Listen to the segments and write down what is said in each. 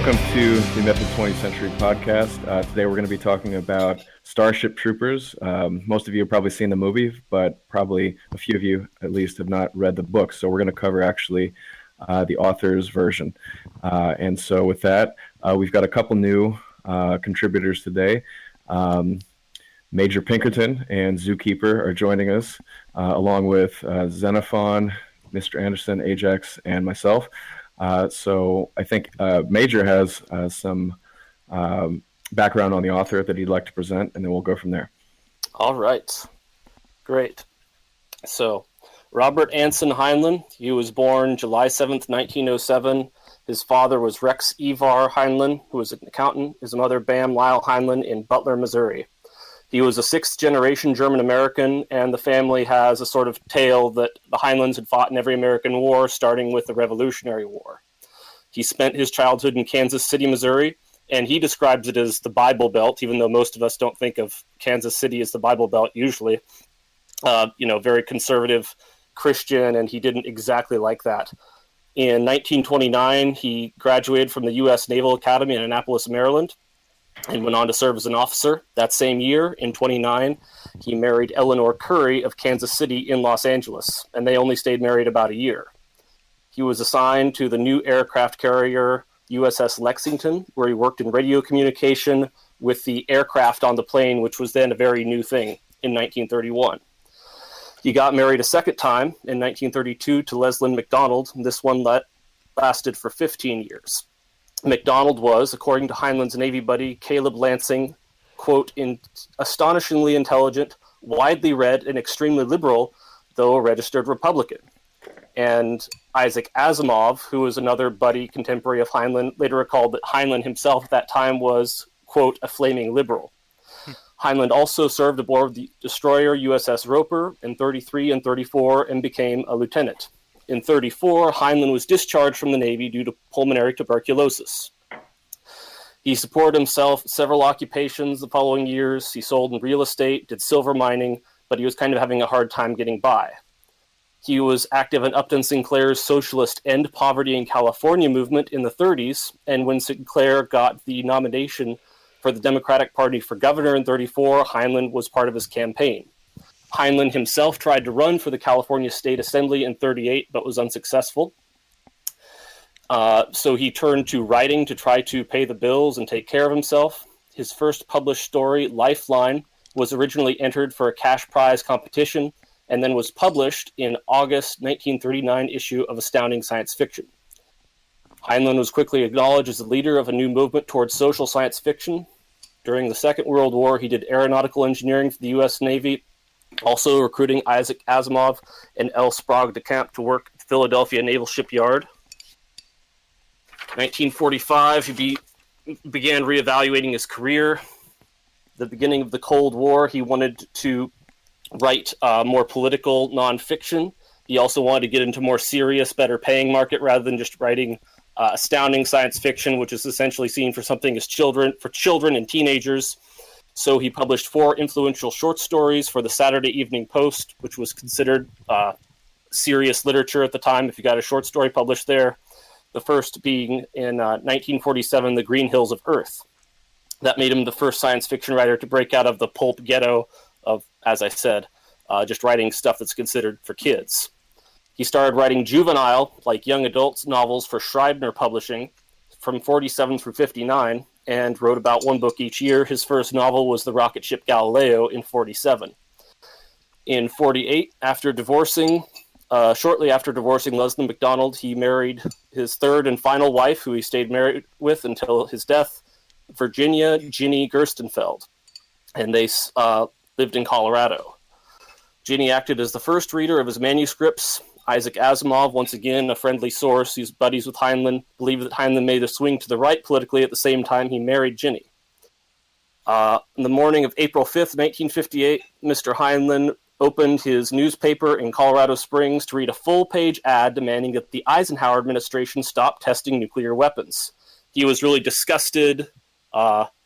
Welcome to the Myth20c podcast. Today we're going to be talking about Starship Troopers. Most of you have probably seen the movie, but probably a few of you at least have not read the book. So we're going to cover actually the author's version. And so with that, we've got a couple new contributors today. Major Pinkerton and Zookeeper are joining us, along with Xenophon, Mr. Anderson, Ajax, and myself. So I think Major has some background on the author that he'd like to present, and then we'll go from there. All right. Great. So Robert Anson Heinlein, he was born July 7th, 1907. His father was Rex Ivar Heinlein, who was an accountant. His mother, Bam Lyle Heinlein, in Butler, Missouri. He was a sixth-generation German-American, and the family has a sort of tale that the Heinleins had fought in every American war, starting with the Revolutionary War. He spent his childhood in Kansas City, Missouri, and he describes it as the Bible Belt, even though most of us don't think of Kansas City as the Bible Belt usually. Very conservative Christian, and he didn't exactly like that. In 1929, he graduated from the U.S. Naval Academy in Annapolis, Maryland, and went on to serve as an officer. That same year, in 29, he married Eleanor Curry of Kansas City in Los Angeles, and they only stayed married about a year. He was assigned to the new aircraft carrier USS Lexington, where he worked in radio communication with the aircraft on the plane, which was then a very new thing in 1931. He got married a second time in 1932 to Leslyn McDonald, and this one lasted for 15 years. McDonald was, according to Heinlein's Navy buddy Caleb Lansing, quote, astonishingly intelligent, widely read, and extremely liberal, though a registered Republican. And Isaac Asimov, who was another buddy contemporary of Heinlein, later recalled that Heinlein himself at that time was, quote, a flaming liberal. Heinlein also served aboard the destroyer USS Roper in 33 and 34 and became a lieutenant. In 34, Heinlein was discharged from the Navy due to pulmonary tuberculosis. He supported himself several occupations the following years. He sold in real estate, did silver mining, but he was kind of having a hard time getting by. He was active in Upton Sinclair's socialist End Poverty in California movement in the 30s, and when Sinclair got the nomination for the Democratic Party for governor in 34, Heinlein was part of his campaign. Heinlein himself tried to run for the California State Assembly in 38, but was unsuccessful. So he turned to writing to try to pay the bills and take care of himself. His first published story, Lifeline, was originally entered for a cash prize competition and then was published in August 1939 issue of Astounding Science Fiction. Heinlein was quickly acknowledged as the leader of a new movement towards social science fiction. During the Second World War, he did aeronautical engineering for the U.S. Navy, also recruiting Isaac Asimov and L. Sprague de Camp to work at the Philadelphia Naval Shipyard. 1945, he began reevaluating his career. The beginning of the Cold War, he wanted to write more political nonfiction. He also wanted to get into more serious, better paying market rather than just writing astounding science fiction, which is essentially seen for something as children and teenagers. So he published 4 influential short stories for the Saturday Evening Post, which was considered serious literature at the time if you got a short story published there. The first being in 1947, The Green Hills of Earth. That made him the first science fiction writer to break out of the pulp ghetto of, as I said, just writing stuff that's considered for kids. He started writing juvenile, like young adults, novels for Schreibner Publishing from 47 through 59, and wrote about 1 book each year. His first novel was The Rocket Ship Galileo in 47. In 48, shortly after divorcing Leslyn McDonald, he married his third and final wife, who he stayed married with until his death, Virginia Ginny Gerstenfeld, and they lived in Colorado. Ginny acted as the first reader of his manuscripts. Isaac Asimov, once again a friendly source who's buddies with Heinlein, believed that Heinlein made a swing to the right politically at the same time he married Ginny. In the morning of April 5th, 1958, Mr. Heinlein opened his newspaper in Colorado Springs to read a full-page ad demanding that the Eisenhower administration stop testing nuclear weapons. He was really disgusted.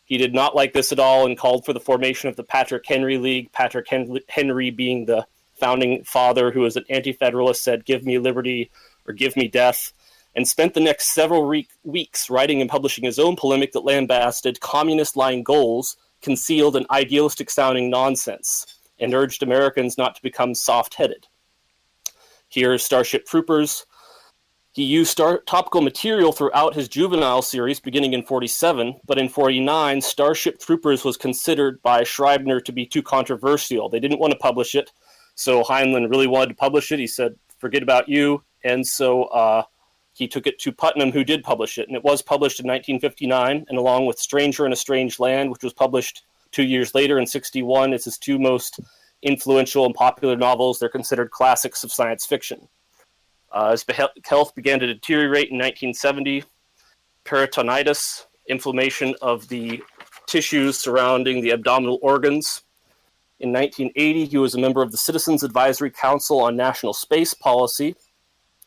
He did not like this at all and called for the formation of the Patrick Henry League, Patrick Henry being the founding father who was an anti-federalist, said, "Give me liberty or give me death." and spent the next several weeks writing and publishing his own polemic that lambasted communist-line goals, concealed and idealistic-sounding nonsense, and urged Americans not to become soft-headed. Here's Starship Troopers. He used topical material throughout his juvenile series beginning in 47, but in 49, Starship Troopers was considered by Schreibner to be too controversial. They didn't want to publish it, so Heinlein really wanted to publish it. He said, forget about you, and so he took it to Putnam, who did publish it, and it was published in 1959, and along with Stranger in a Strange Land, which was published 2 years later in 61, it's his two most influential and popular novels. They're considered classics of science fiction. His health began to deteriorate in 1970. Peritonitis, inflammation of the tissues surrounding the abdominal organs. In 1980, he was a member of the Citizens Advisory Council on National Space Policy,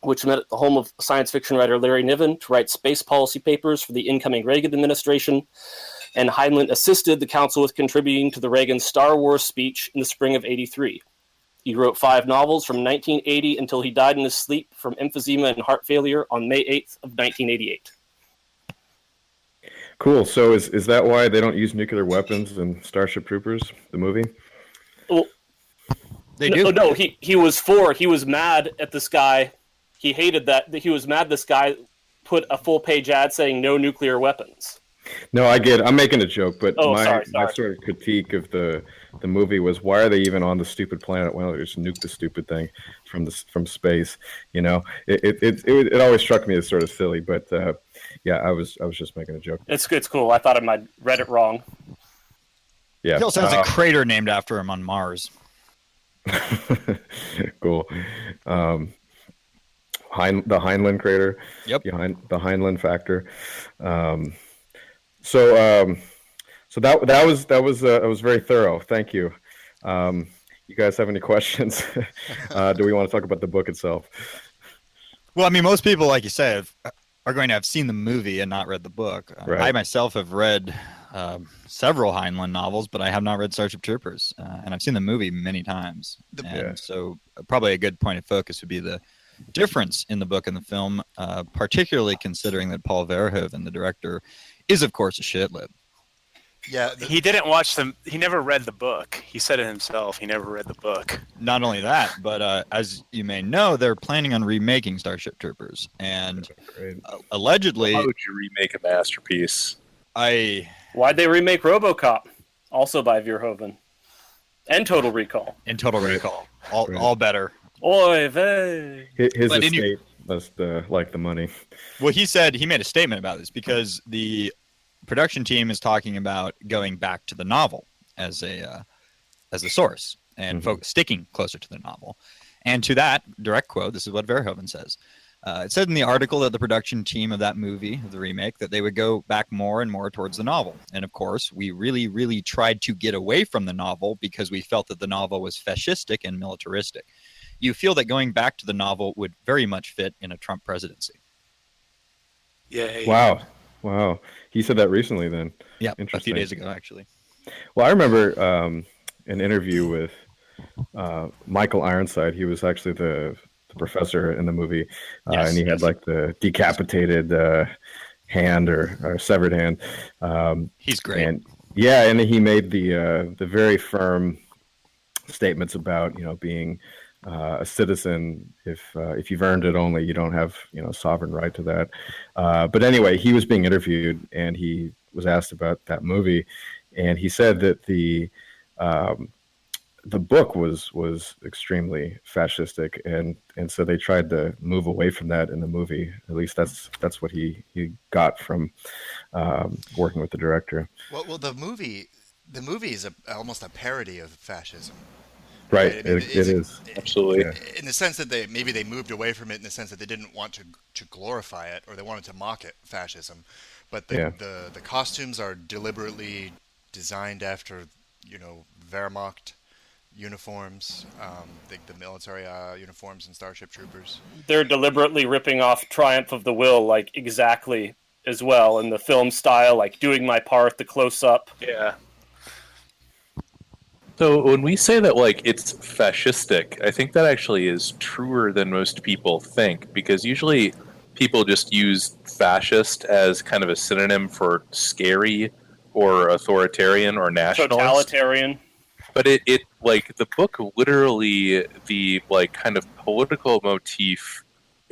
which met at the home of science fiction writer Larry Niven to write space policy papers for the incoming Reagan administration. And Heinlein assisted the council with contributing to the Reagan Star Wars speech in the spring of 83. He wrote 5 novels from 1980 until he died in his sleep from emphysema and heart failure on May 8th of 1988. Cool. So is that why they don't use nuclear weapons in Starship Troopers, the movie? Well, they do. No, he was mad at this guy. He hated that. He was mad this guy put a full-page ad saying no nuclear weapons. No, I get it. I'm making a joke, but sorry. my sort of critique of the movie was, why are they even on the stupid planet? Why don't they just nuke the stupid thing from space? You know, it always struck me as sort of silly, but yeah, I was just making a joke. It's cool. I thought I might read it wrong. Yeah, he also has a crater named after him on Mars. Cool. The Heinlein crater. Yep. The Heinlein factor. So that was very thorough. Thank you. You guys have any questions? Do we want to talk about the book itself? Well, I mean, most people, like you said, are going to have seen the movie and not read the book. Right. I myself have read several Heinlein novels, but I have not read Starship Troopers, and I've seen the movie many times. So probably a good point of focus would be the difference in the book and the film, particularly considering that Paul Verhoeven, the director, is of course a shitlib. Yeah, he didn't watch them. He never read the book. He said it himself. He never read the book. Not only that, but as you may know, they're planning on remaking Starship Troopers, and allegedly, how would you remake a masterpiece? Why'd they remake RoboCop? Also by Verhoeven, and Total Recall. All better. Oy vey. His estate must like the money. Well, he made a statement about this because the production team is talking about going back to the novel as a source and sticking closer to the novel. And to that, direct quote, this is what Verhoeven says. It said in the article that the production team of that movie, the remake, that they would go back more and more towards the novel. And of course, we really, really tried to get away from the novel because we felt that the novel was fascistic and militaristic. You feel that going back to the novel would very much fit in a Trump presidency. Yay. Wow. He said that recently then. Yeah, a few days ago, actually. Well, I remember an interview with Michael Ironside. He was actually the professor in the movie, and he had like the decapitated hand or severed hand. He's great. And he made the very firm statements about, being a citizen, if you've earned it only, you don't have sovereign right to that. But anyway, he was being interviewed and he was asked about that movie, and he said that the book was extremely fascistic, and so they tried to move away from that in the movie. At least that's what he got from working with the director. Well, the movie is almost a parody of fascism. Right, it is. Absolutely. Yeah. In the sense that they moved away from it, in the sense that they didn't want to glorify it, or they wanted to mock it, fascism. But the costumes are deliberately designed after, Wehrmacht uniforms, the military uniforms in Starship Troopers. They're deliberately ripping off Triumph of the Will, like, exactly as well, in the film style, like doing my part, the close-up. Yeah. So when we say that, like, it's fascistic, I think that actually is truer than most people think, because usually people just use fascist as kind of a synonym for scary or authoritarian or nationalist. Totalitarian. But it like the book literally, the like kind of political motif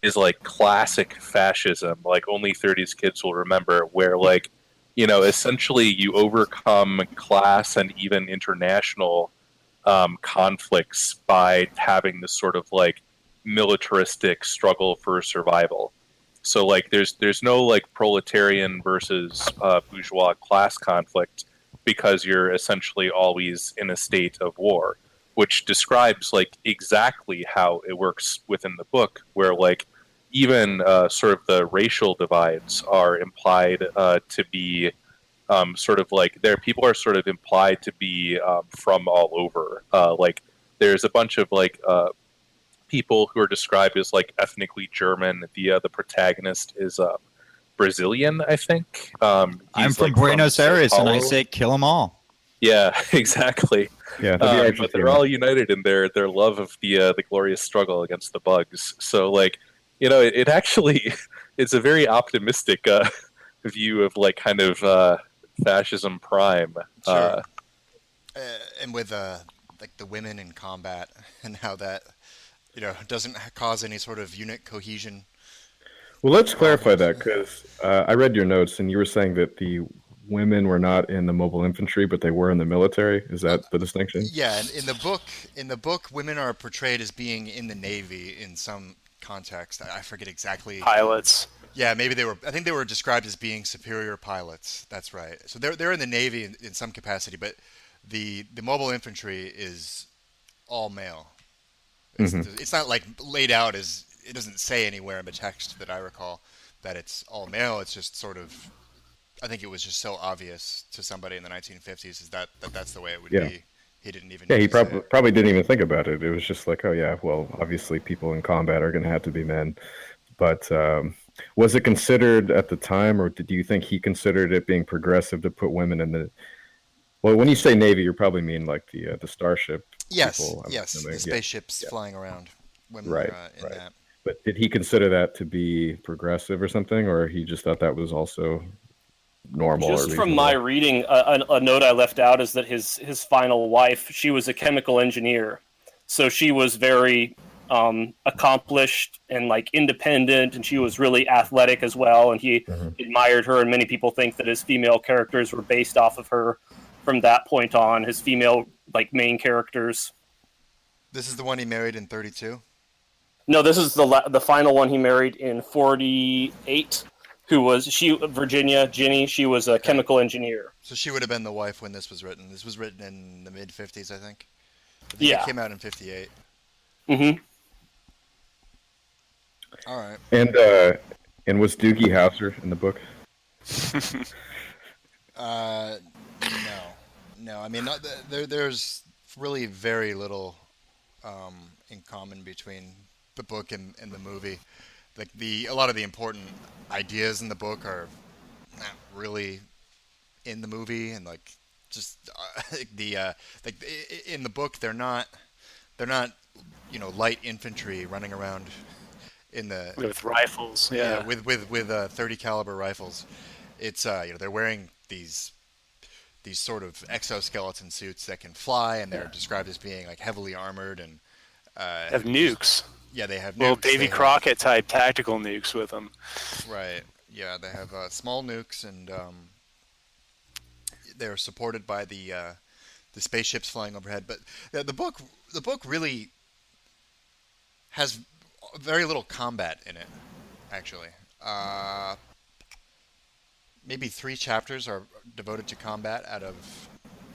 is like classic fascism, like only 30s kids will remember, where like, you know, essentially you overcome class and even international conflicts by having this sort of like militaristic struggle for survival. So like there's no like proletarian versus bourgeois class conflict, because you're essentially always in a state of war, which describes like exactly how it works within the book, where like even sort of the racial divides are implied to be sort of like people are sort of implied to be from all over. Like there's a bunch of like people who are described as like ethnically German. The protagonist is Brazilian, I think. I'm from Buenos Aires, and I say kill them all. Yeah, exactly. Yeah, but they're all united in their love of the glorious struggle against the bugs. So, like, you know, it actually it's a very optimistic view of like kind of fascism prime. Sure. And with like the women in combat and how that, you know, doesn't cause any sort of unit cohesion. Well, let's clarify that, because I read your notes and you were saying that the women were not in the mobile infantry, but they were in the military. Is that the distinction? Yeah, and in the book, women are portrayed as being in the Navy in some context. I forget exactly. Pilots. Yeah, maybe they were. I think they were described as being superior pilots. That's right. So they're in the Navy in some capacity, but the mobile infantry is all male. It's not like laid out as, it doesn't say anywhere in the text that I recall that it's all male. It's just sort of, I think it was just so obvious to somebody in the 1950s is that that's the way it would be. He didn't even. Yeah, he probably didn't even think about it. It was just like, oh yeah, well, obviously people in combat are going to have to be men. But was it considered at the time, or do you think he considered it being progressive to put women in the? Well, when you say Navy, you probably mean like the Starship. Yes, people, yes, the spaceships flying around. Women right, in right. that. But did he consider that to be progressive or something, or he just thought that was also normal? Just or from my reading, a note I left out is that his final wife, she was a chemical engineer, so she was very accomplished and like independent, and she was really athletic as well, and he admired her, and many people think that his female characters were based off of her from that point on, his female like main characters. This is the one he married in 32? No, this is the final one he married in 48. Who was Virginia Ginny? She was a chemical engineer. So she would have been the wife when this was written. This was written in the mid 50s, I think. Yeah, it came out in 58. Mm-hmm. All right. And was Doogie Howser in the book? No. I mean, there's really very little in common between the book and the movie. Like a lot of the important ideas in the book are not really in the movie, and like just in the book they're not light infantry running around with rifles. Yeah, with 30 caliber rifles. It's they're wearing these sort of exoskeleton suits that can fly, and they're described as being like heavily armored and have nukes. Yeah, they have little nukes. Davy Crockett type tactical nukes with them. Right. Yeah, they have small nukes, and they're supported by the spaceships flying overhead. But the book really has very little combat in it. Actually, maybe 3 chapters are devoted to combat out of,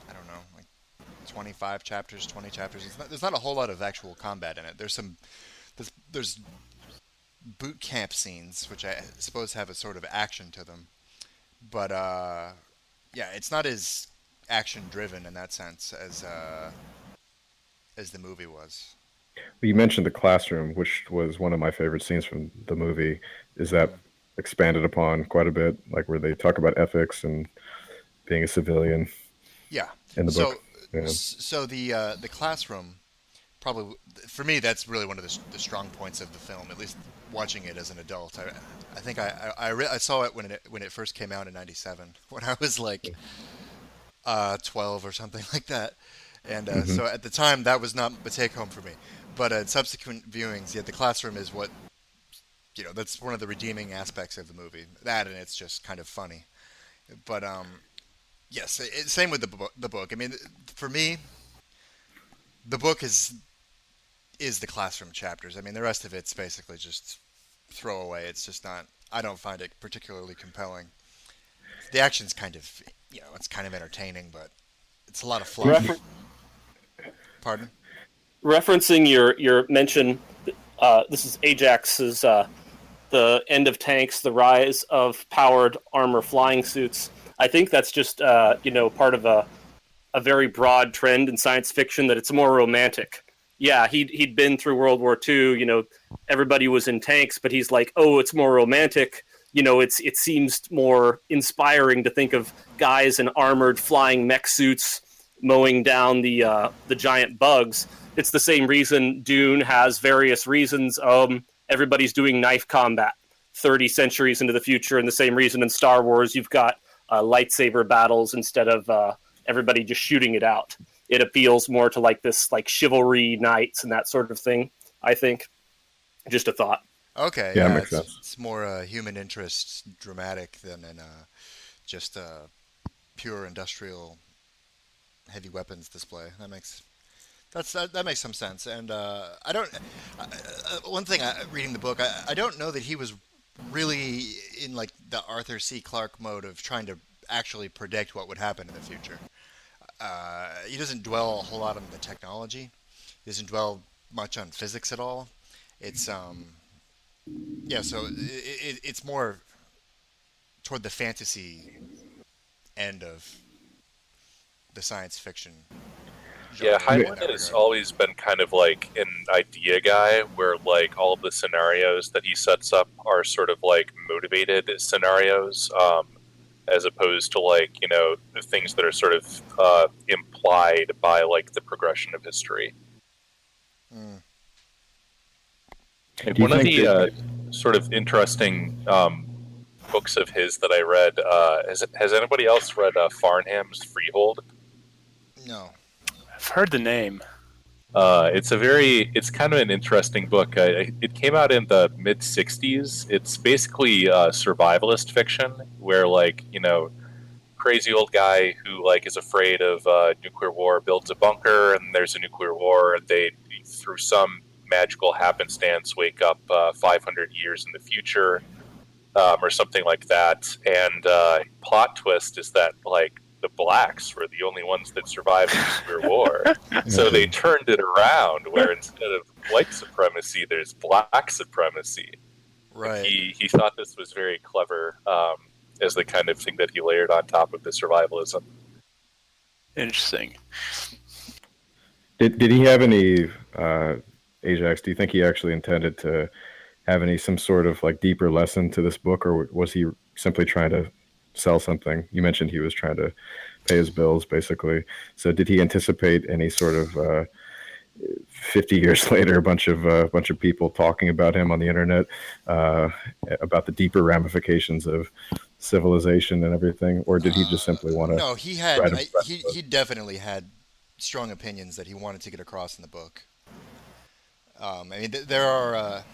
I don't know, like 25 chapters, 20 chapters. There's not a whole lot of actual combat in it. There's boot camp scenes, which I suppose have a sort of action to them. But, yeah, it's not as action-driven in that sense as the movie was. Well, you mentioned the classroom, which was one of my favorite scenes from the movie. Is that expanded upon quite a bit, like where they talk about ethics and being a civilian? Yeah. In the book. So the classroom probably for me that's really one of the strong points of the film. At least watching it as an adult, I think I saw it when it first came out in '97 when I was like 12 or something like that, and so at the time that was not the take home for me. But in subsequent viewings, yeah, the classroom is what that's one of the redeeming aspects of the movie. That and it's just kind of funny. But yes, same with the book. I mean, for me, the book is the classroom chapters. I mean, the rest of it's basically just throwaway. It's just not. I don't find it particularly compelling. The action's kind of, it's kind of entertaining, but it's a lot of fluff. Pardon? Referencing your mention, this is Ajax's the end of tanks, the rise of powered armor flying suits. I think that's just part of a very broad trend in science fiction that it's more romantic. Yeah, he'd been through World War II. Everybody was in tanks, but he's like, oh, it's more romantic. It seems more inspiring to think of guys in armored flying mech suits mowing down the giant bugs. It's the same reason Dune has various reasons. Everybody's doing knife combat 30 centuries into the future, and the same reason in Star Wars you've got lightsaber battles instead of everybody just shooting it out. It appeals more to this chivalry knights and that sort of thing, I think. Just a thought. Okay, yeah, makes sense. It's more human interest dramatic than in just pure industrial heavy weapons display. That makes some sense. And I don't. One thing, reading the book, I don't know that he was really in the Arthur C. Clarke mode of trying to actually predict what would happen in the future. He doesn't dwell a whole lot on the technology. He doesn't dwell much on physics at all. It's so it's more toward the fantasy end of the science fiction. Yeah, Heinlein has always been kind of like an idea guy, where all of the scenarios that he sets up are sort of motivated scenarios, as opposed to the things that are sort of implied by the progression of history. Mm. And one of the sort of interesting books of his that I read, has anybody else read Farnham's Freehold? No. I've heard the name. It's kind of an interesting book. It came out in the mid '60s. It's basically survivalist fiction, where crazy old guy who is afraid of nuclear war builds a bunker, and there's a nuclear war, and they, through some magical happenstance, wake up 500 years in the future, or something like that. And plot twist is that the blacks were the only ones that survived the nuclear war. So they turned it around, where instead of white supremacy, there's black supremacy. Right. He thought this was very clever, as the kind of thing that he layered on top of the survivalism. Interesting. Did he have any, Ajax, do you think he actually intended to have some sort of deeper lesson to this book, or was he simply trying to sell something? You mentioned he was trying to pay his bills, basically. So did he anticipate any sort of 50 years later, a bunch of people talking about him on the internet, about the deeper ramifications of civilization and everything, or did he just simply want to? No, he definitely had strong opinions that he wanted to get across in the book. I mean, there are.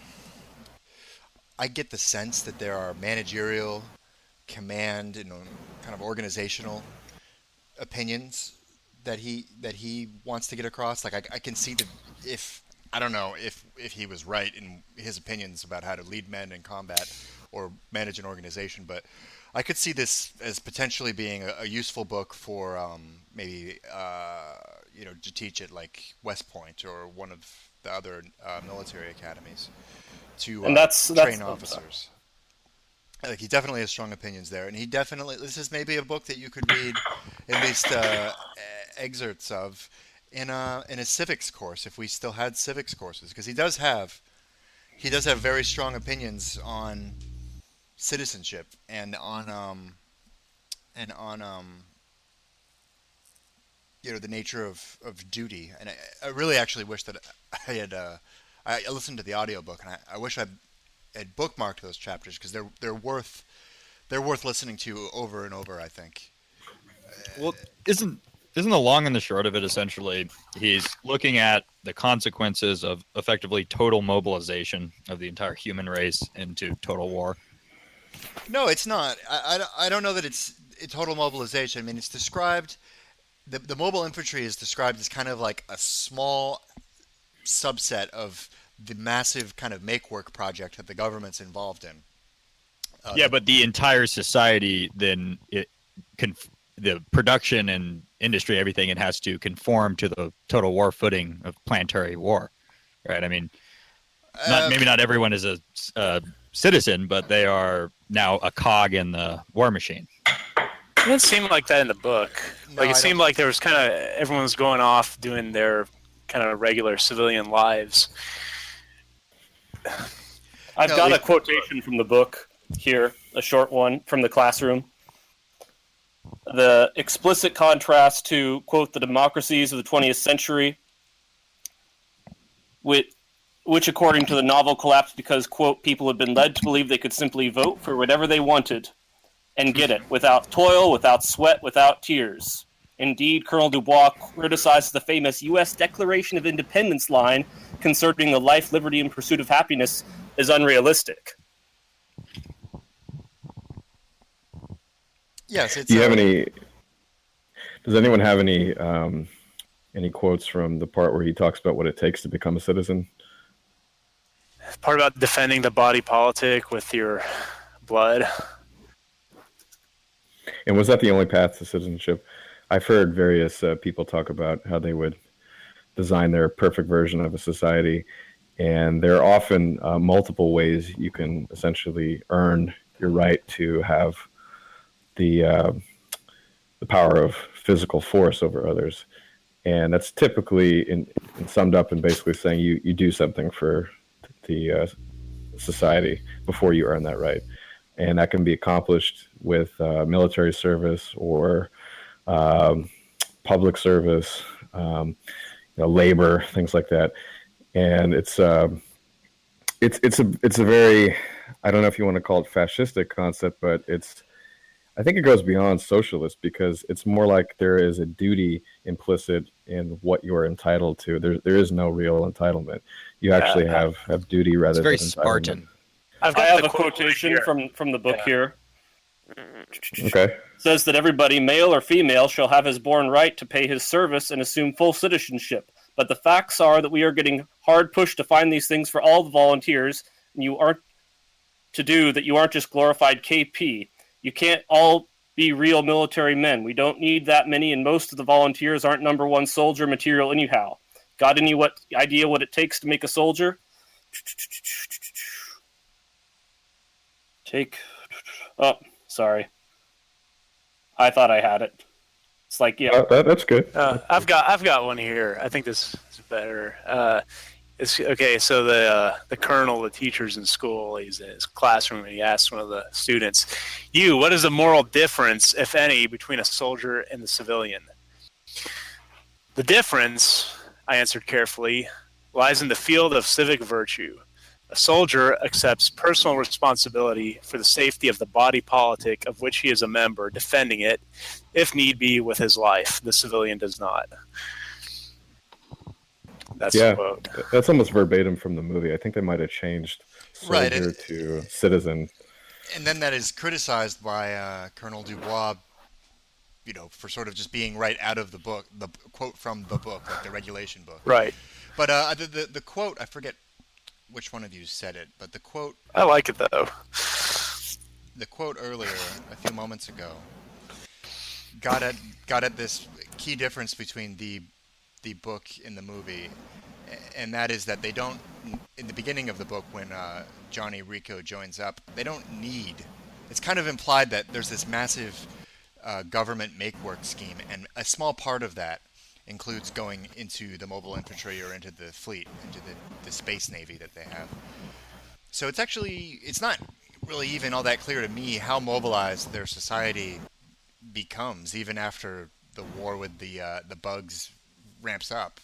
I get the sense that there are managerial, command, and kind of organizational opinions that he wants to get across. I can see that if I don't know if he was right in his opinions about how to lead men in combat or manage an organization, but I could see this as potentially being a useful book for maybe to teach at West Point or one of the other military academies to train officers. He definitely has strong opinions there, and this is maybe a book that you could read at least excerpts of in a civics course, if we still had civics courses, because he does have very strong opinions on citizenship and on the nature of duty. And I really actually wish that I had I listened to the audiobook, and I wish I had bookmarked those chapters, because they're worth listening to over and over, I think. Well, isn't the long and the short of it essentially he's looking at the consequences of effectively total mobilization of the entire human race into total war? No, it's not. I don't know that it's total mobilization. I mean, it's described, the mobile infantry is described as kind of like a small subset of the massive kind of make-work project that the government's involved in. Yeah, but the entire society, then the production and industry, everything, it has to conform to the total war footing of planetary war, right? I mean, maybe not everyone is a citizen, but they are now a cog in the war machine. It didn't seem like that in the book. No, It seemed like there was kind of everyone was going off doing their kind of regular civilian lives. I've got a quotation from the book here, a short one from the classroom. The explicit contrast to, quote, the democracies of the 20th century, which according to the novel collapsed because, quote, people had been led to believe they could simply vote for whatever they wanted and get it, without toil, without sweat, without tears. Indeed, Colonel Dubois criticizes the famous U.S. Declaration of Independence line concerning the life, liberty, and pursuit of happiness as unrealistic. Yes, it's. Do you have any? Does anyone have any quotes from the part where he talks about what it takes to become a citizen? Part about defending the body politic with your blood. And was that the only path to citizenship? I've heard various people talk about how they would design their perfect version of a society, and there are often multiple ways you can essentially earn your right to have the power of physical force over others. And that's typically summed up in basically saying you do something for the society before you earn that right. And that can be accomplished with military service or public service, labor, things like that. And it's a very, I don't know if you want to call it fascistic concept, but I think it goes beyond socialist, because it's more like there is a duty implicit in what you're entitled to. There is no real entitlement. You actually have duty rather than entitlement. It's very Spartan. I have a quotation from the book here. Okay. It says that everybody, male or female, shall have his born right to pay his service and assume full citizenship. But the facts are that we are getting hard pushed to find these things for all the volunteers, and you aren't just glorified KP. You can't all be real military men. We don't need that many, and most of the volunteers aren't number one soldier material anyhow. Got any idea what it takes to make a soldier? Oh, sorry. I thought I had it. It's like, yeah. That's good. I've got one here. I think this is better. It's okay. So the colonel, the teacher's in school. He's in his classroom, and he asks one of the students, what is the moral difference, if any, between a soldier and the civilian? The difference, I answered carefully, lies in the field of civic virtue. A soldier accepts personal responsibility for the safety of the body politic of which he is a member, defending it, if need be, with his life. The civilian does not. That's the quote. That's almost verbatim from the movie. I think they might have changed soldier to citizen. And then that is criticized by Colonel Dubois, for sort of just being right out of the book, the quote from the book, like the regulation book. Right. But the quote, I forget which one of you said it, but the quote... I like it, though. The quote earlier, a few moments ago, got at this key difference between the book and the movie, and that is that they don't, in the beginning of the book when Johnny Rico joins up, they don't need... It's kind of implied that there's this massive government make-work scheme, and a small part of that includes going into the mobile infantry or into the fleet, into the space navy that they have. So it's not really even all that clear to me how mobilized their society becomes, even after the war with the bugs ramps up.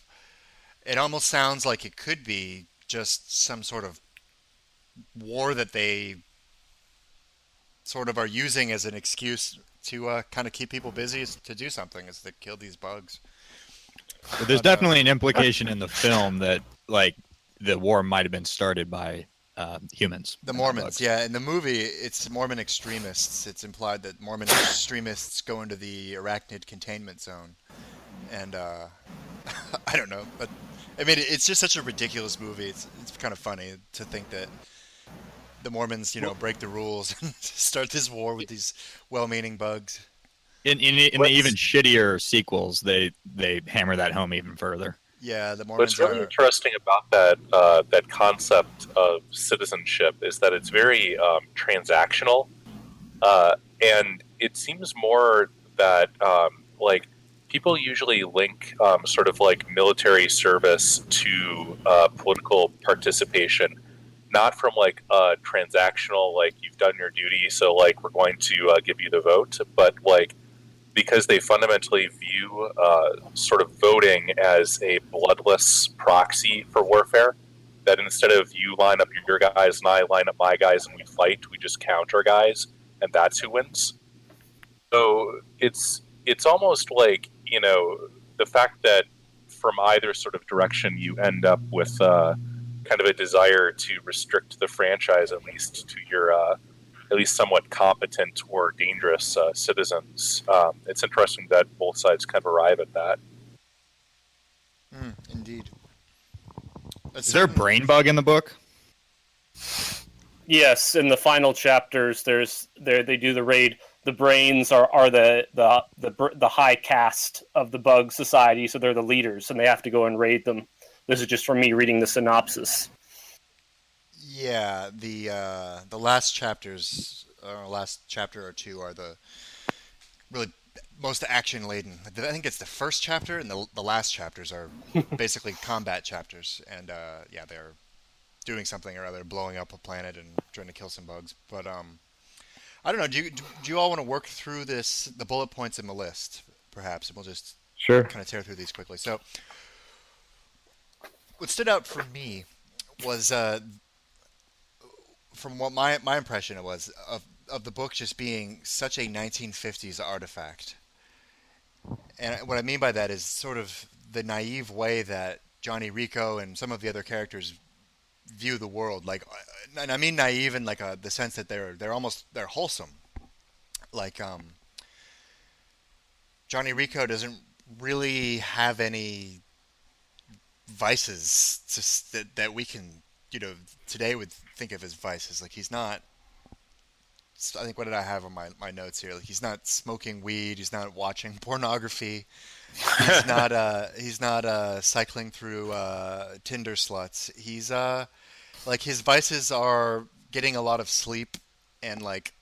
It almost sounds like it could be just some sort of war that they sort of are using as an excuse to kind of keep people busy to do something, is to kill these bugs. But there's definitely an implication in the film that like the war might have been started by humans. The Mormons, yeah. In the movie, it's Mormon extremists. It's implied that Mormon extremists go into the arachnid containment zone, and I don't know, but I mean, it's just such a ridiculous movie. It's kind of funny to think that the Mormons, break the rules and start this war with these well-meaning bugs. In the even shittier sequels, they hammer that home even further. Yeah, the Mormons. What's really interesting about that concept of citizenship is that it's very transactional, and it seems more that like people usually link sort of like military service to political participation, not from like transactional, like you've done your duty, so like we're going to give you the vote, but like because they fundamentally view sort of voting as a bloodless proxy for warfare, that instead of you line up your guys and I line up my guys and we fight, we just count our guys, and that's who wins. So it's almost like, the fact that from either sort of direction you end up with kind of a desire to restrict the franchise, at least to your at least somewhat competent or dangerous citizens. It's interesting that both sides kind of arrive at that. Indeed. Is there a brain bug in the book? Yes, in the final chapters, they do the raid. The brains are the high caste of the bug society, so they're the leaders, and they have to go and raid them. This is just from me reading the synopsis. Yeah, the last chapters, or last chapter or two, are the really most action laden. I think it's the first chapter, and the last chapters are basically combat chapters, and they're doing something or other, blowing up a planet and trying to kill some bugs. But I don't know. Do you all want to work through the bullet points in the list, perhaps, and we'll just kind of tear through these quickly. So, what stood out for me was from what my impression was of the book just being such a 1950s artifact. And what I mean by that is sort of the naive way that Johnny Rico and some of the other characters view the world. Like, and I mean naive in like the sense that they're wholesome. Like Johnny Rico doesn't really have any vices that we can today would think of as vices. Like, he's not, I think, what did I have on my notes here? Like, he's not smoking weed. He's not watching pornography. He's not cycling through Tinder sluts. He's like, his vices are getting a lot of sleep and like,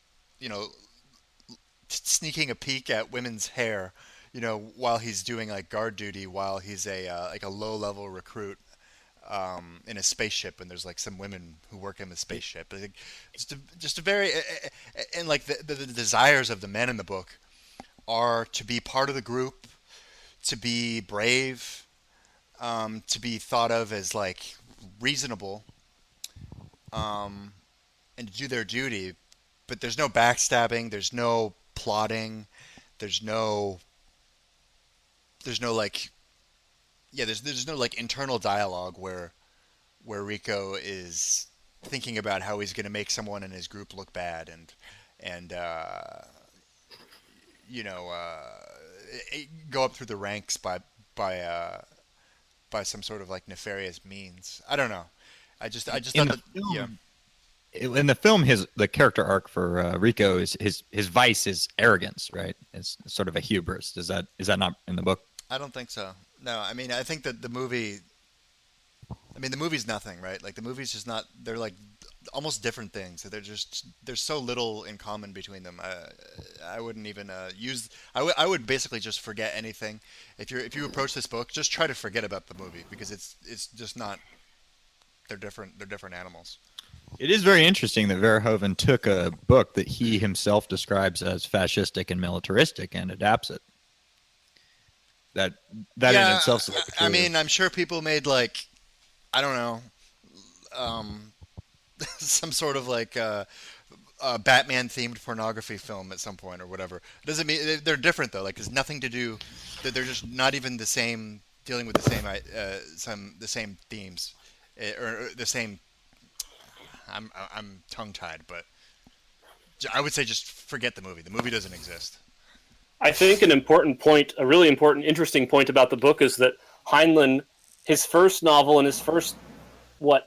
sneaking a peek at women's hair, while he's doing like guard duty, while he's like a low level recruit in a spaceship, and there's like some women who work in the spaceship. I think just a very and like the desires of the men in the book are to be part of the group, to be brave, to be thought of as like reasonable, and to do their duty. But there's no backstabbing, there's no plotting, there's no like, there's no like internal dialogue where Rico is thinking about how he's going to make someone in his group look bad and go up through the ranks by some sort of like nefarious means. I don't know. I just thought that, yeah. In the film, the character arc for Rico is his vice is arrogance, right? It's sort of a hubris. Is that not in the book? I don't think so. No, I mean, I think that the movie's nothing, right? Like, the movie's just not, they're like almost different things. There's so little in common between them. I wouldn't even I would basically just forget anything. If you approach this book, just try to forget about the movie, because it's just not, they're different animals. It is very interesting that Verhoeven took a book that he himself describes as fascistic and militaristic and adapts it. That in itself is like I mean, I'm sure people made like, I don't know, some sort of like Batman themed pornography film at some point or whatever. It doesn't mean they're different though. Like, there's nothing to do. They're just not even the same, dealing with the same themes, or the same. I'm tongue tied, but I would say just forget the movie. The movie doesn't exist. I think an important point, a really important, interesting point about the book is that Heinlein, his first novel and his first,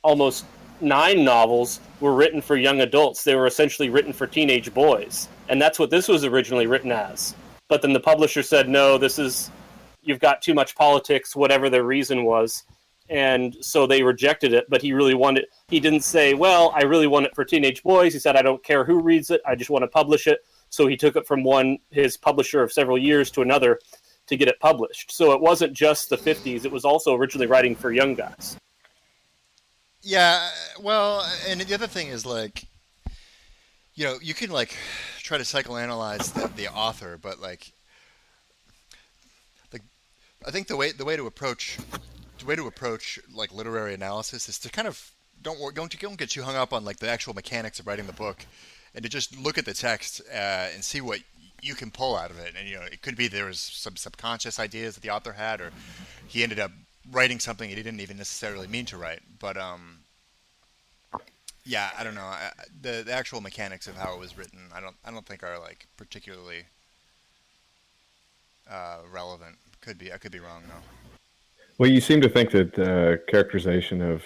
almost 9 novels were written for young adults. They were essentially written for teenage boys. And that's what this was originally written as. But then the publisher said, no, you've got too much politics, whatever their reason was. And so they rejected it, but he didn't say, well, I really want it for teenage boys. He said, I don't care who reads it, I just want to publish it. So he took it from his publisher of several years to another to get it published. So it wasn't just the 50s, it was also originally writing for young guys. Yeah, well, and the other thing is, like, you can, like, try to psychoanalyze the author, but, like, I think the way to approach like literary analysis is to kind of don't get too hung up on like the actual mechanics of writing the book, and to just look at the text and see what you can pull out of it. And it could be there was some subconscious ideas that the author had, or he ended up writing something he didn't even necessarily mean to write. But yeah, I don't know. The actual mechanics of how it was written, I don't think are like particularly relevant. I could be wrong though. Well, you seem to think that the characterization of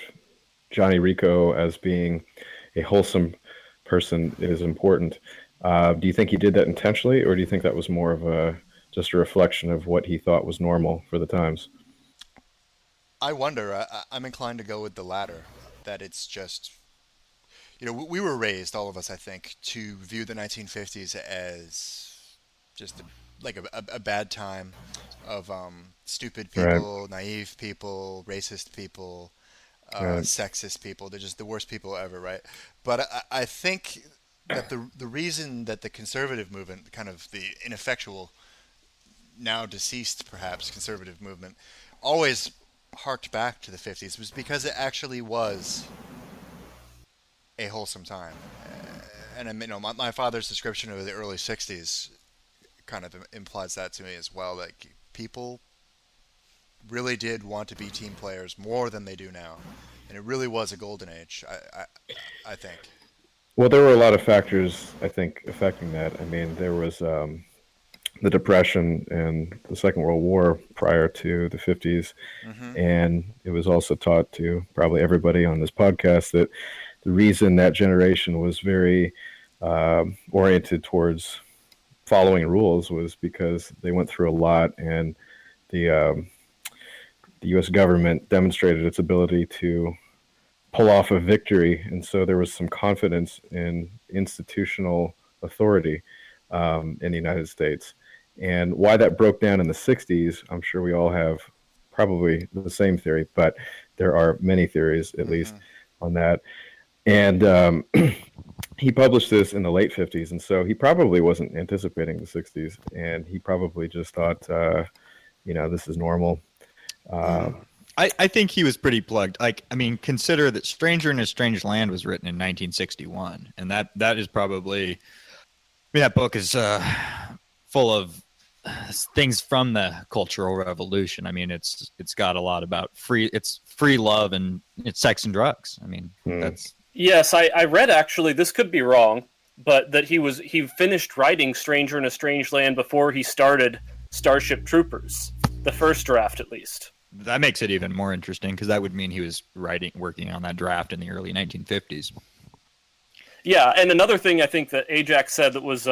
Johnny Rico as being a wholesome person is important. Do you think he did that intentionally, or do you think that was more of just a reflection of what he thought was normal for the times? I wonder. I'm inclined to go with the latter, that it's just, we were raised, all of us, I think, to view the 1950s as just a bad time of stupid people, right, naive people, racist people, right, sexist people. They're just the worst people ever, right? But I think that the reason that the conservative movement, kind of the ineffectual, now deceased perhaps conservative movement, always harked back to the 50s was because it actually was a wholesome time. And I mean, my father's description of the early 60s kind of implies that to me as well, that people really did want to be team players more than they do now, and it really was a golden age. I think. Well, there were a lot of factors, I think, affecting that. I mean, there was the Depression and the Second World War prior to the 50s, mm-hmm, and it was also taught to probably everybody on this podcast that the reason that generation was very oriented towards following rules was because they went through a lot, and the U.S. government demonstrated its ability to pull off a victory, and so there was some confidence in institutional authority in the United States. And why that broke down in the 60s, I'm sure we all have probably the same theory, but there are many theories, at least, on that. And he published this in the late 50s, and so he probably wasn't anticipating the 60s, and he probably just thought, this is normal. I think he was pretty plugged. Like, I mean, consider that Stranger in a Strange Land was written in 1961, and that is probably, that book is full of things from the Cultural Revolution. I mean, it's got a lot about free love and it's sex and drugs. I mean, that's... Yes, I read, actually, this could be wrong, but that he finished writing Stranger in a Strange Land before he started Starship Troopers, the first draft at least. That makes it even more interesting, because that would mean he was working on that draft in the early 1950s. Yeah, and another thing I think that Ajax said that was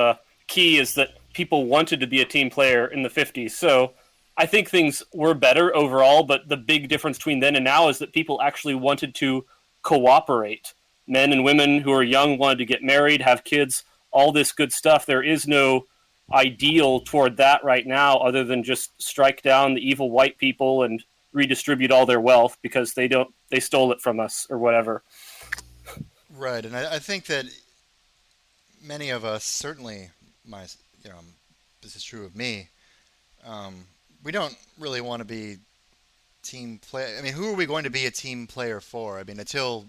key is that people wanted to be a team player in the 50s. So I think things were better overall, but the big difference between then and now is that people actually wanted to cooperate. Men and women who are young wanted to get married, have kids, all this good stuff. There is no ideal toward that right now other than just strike down the evil white people and redistribute all their wealth because they stole it from us or whatever. Right, and I think that many of us, certainly this is true of me, we don't really want to be team play. I mean, who are we going to be a team player for? I mean, until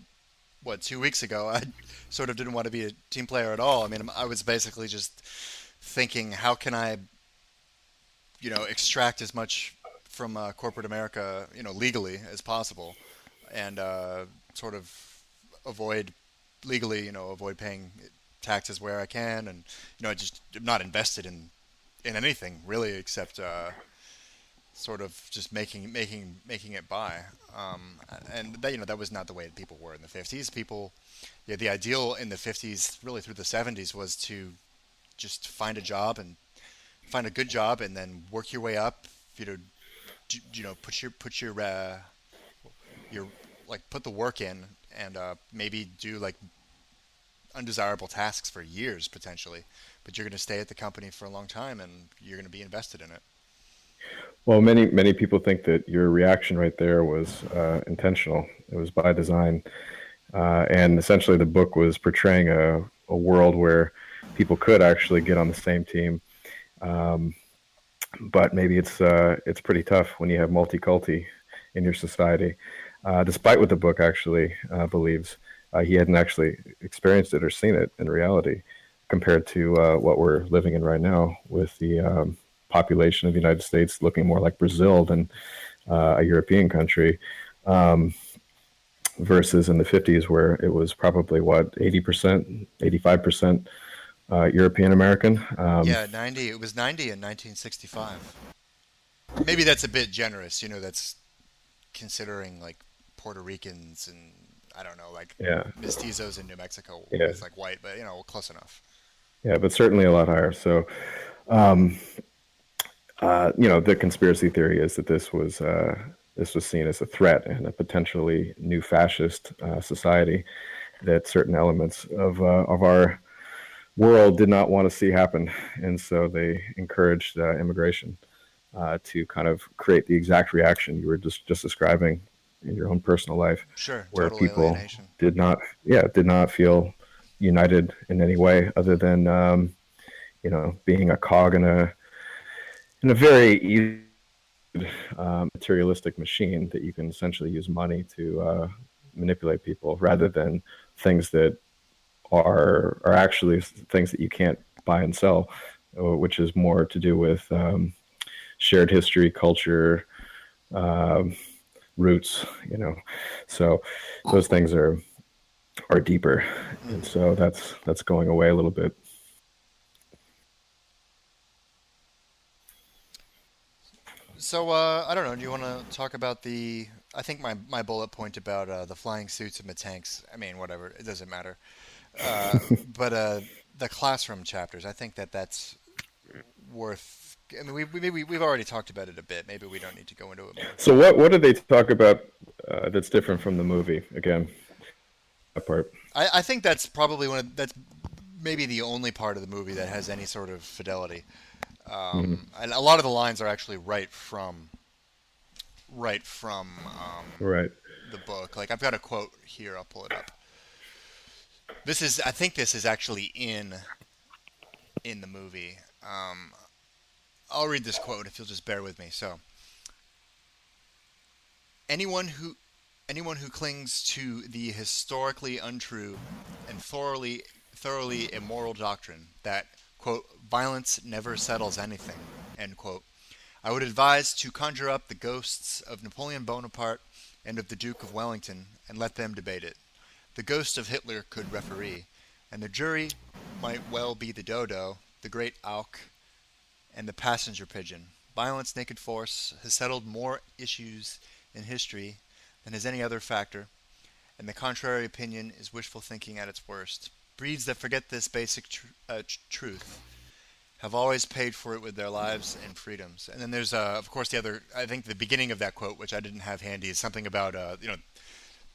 2 weeks ago, I sort of didn't want to be a team player at all. I mean, I was basically just thinking, how can I, extract as much from corporate America, legally as possible, and sort of avoid legally, avoid paying taxes where I can, and just not invested in anything really except sort of just making it by. And that that was not the way people were in the 50s. People, yeah, the ideal in the 50s, really through the 70s, was to just find a job and find a good job, and then work your way up. Put the work in, and maybe do like undesirable tasks for years potentially, but you're going to stay at the company for a long time, and you're going to be invested in it. Well, many people think that your reaction right there was intentional. It was by design, and essentially the book was portraying a world where people could actually get on the same team. But maybe it's pretty tough when you have multi-culti in your society. Despite what the book actually believes, he hadn't actually experienced it or seen it in reality, compared to what we're living in right now, with the population of the United States looking more like Brazil than a European country, versus in the 50s, where it was probably 80%, 85% European American. Yeah, 90. It was 90 in 1965. Maybe that's a bit generous. That's considering like Puerto Ricans and I don't know, like mestizos in New Mexico. Yeah. It's like white, but close enough. Yeah, but certainly a lot higher. So, the conspiracy theory is that this was seen as a threat and a potentially new fascist society that certain elements of our world did not want to see happen, and so they encouraged immigration to kind of create the exact reaction you were just describing in your own personal life, Sure, where total people alienation. did not feel united in any way other than being a cog in a very easy materialistic machine that you can essentially use money to manipulate people, rather than things that are actually things that you can't buy and sell, which is more to do with shared history, culture, roots. So those things are deeper, and so that's going away a little bit. So I don't know. Do you want to talk about I think my bullet point about the flying suits and the tanks. I mean, whatever. It doesn't matter. But the classroom chapters. I think that's worth. I mean, we've already talked about it a bit. Maybe we don't need to go into it more. So what did they talk about that's different from the movie? Again, that part. I think that's probably that's maybe the only part of the movie that has any sort of fidelity. And a lot of the lines are actually right from Right. the book. Like, I've got a quote here. I'll pull it up. I think this is actually in the movie. I'll read this quote if you'll just bear with me. So, anyone who clings to the historically untrue and thoroughly immoral doctrine that, quote, violence never settles anything, end quote, I would advise to conjure up the ghosts of Napoleon Bonaparte and of the Duke of Wellington and let them debate it. The ghost of Hitler could referee, and the jury might well be the dodo, the great auk, and the passenger pigeon. Violence, naked force, has settled more issues in history than has any other factor, and the contrary opinion is wishful thinking at its worst. Breeds that forget this basic truth have always paid for it with their lives and freedoms. And then there's, of course, the other, I think the beginning of that quote, which I didn't have handy, is something about,